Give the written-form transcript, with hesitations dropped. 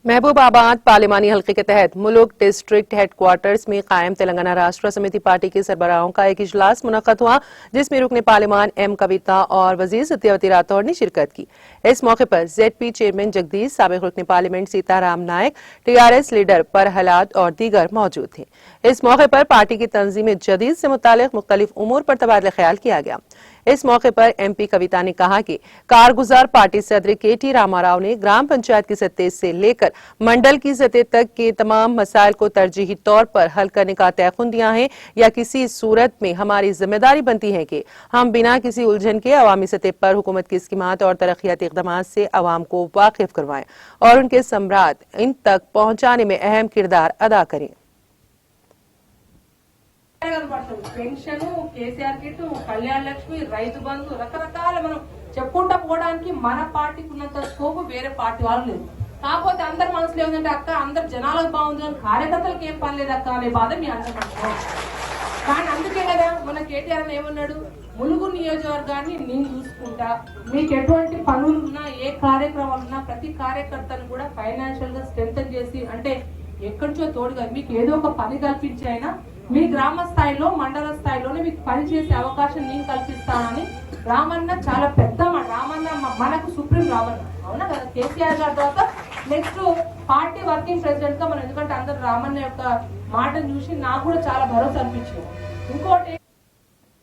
महबूबाबाद पार्लिमानी हल्के के तहत मुलुक डिस्ट्रिक्ट हेडक्वार्टर्स में कायम तेलंगाना राष्ट्र समिति पार्टी के सरबराहों का एक इजलास मुनक्कद हुआ, जिसमें रुकने पार्लिमान एम कविता और वजीर सत्यावती राठौड़ ने शिरकत की। इस मौके पर जेडपी चेयरमैन जगदीश, साबिक रुकने पार्लियामेंट सीताराम नायक, टीआरएस लीडर परहलाद और दीगर मौजूद थे। इस मौके पर पार्टी की तंजीम जदीद से मुतालिक मुख्तलिफ उमूर पर तबादला ख्याल किया गया। इस मौके पर एमपी कविता ने कहा कि कारगुजार पार्टी सदर केटी रामाराव ने ग्राम पंचायत की सतह से लेकर मंडल की सतह तक के तमाम मसाइल को तरजीही तौर पर हल करने का तयखुन दिया है, या किसी सूरत में हमारी जिम्मेदारी बनती है कि हम बिना किसी उलझन के अवामी सतह पर हुकूमत की स्कीमात और तरक्याती इक़दामात से अवाम को वाकिफ करवाएं और उनके सम्राट इन तक पहुंचाने में अहम किरदार अदा करें। పెన్షన్, కేసీఆర్ కిట్, కళ్యాణ లక్ష్మి, రైతు బంధు రకరకాల మనం చెప్పుకుంటా పోవడానికి మన పార్టీకి ఉన్నంత స్కోప్ వేరే పార్టీ వాళ్ళు లేదు. కాకపోతే అందరి మనసులో ఏముందంటే అక్క అందరు జనాలకు బాగుంది కానీ కార్యకర్తలకు ఏం పని లేదు అక్క అనే బాధ మీ అందరికీ. కానీ అందుకే కదా మన కేటీఆర్ ఏమన్నాడు, ములుగు నియోజకవర్గాన్ని నేను చూసుకుంటా, మీకు ఎటువంటి పనులు ఉన్నా ఏ కార్యక్రమాలు ఉన్నా ప్రతి కార్యకర్తను కూడా ఫైనాన్షియల్ గా స్ట్రెంథన్ చేసి అంటే ఎక్కడి నుంచో తోడుగా మీకు ఏదో ఒక పని కల్పించి అయినా మీ గ్రామ స్థాయిలో మండల స్థాయిలోనే మీకు పనిచేసే అవకాశం నేను కల్పిస్తానని రామన్న చాలా పెద్ద రామన్న మనకు సుప్రీం రామన్న అవునా కదా. కేసీఆర్ గారి తర్వాత నెక్స్ట్ పార్టీ వర్కింగ్ ప్రెసిడెంట్ గా మనం, ఎందుకంటే అందరు రామన్న యొక్క మాటను చూసి నాకు కూడా చాలా భరోసా అనిపించింది. ఇంకోటి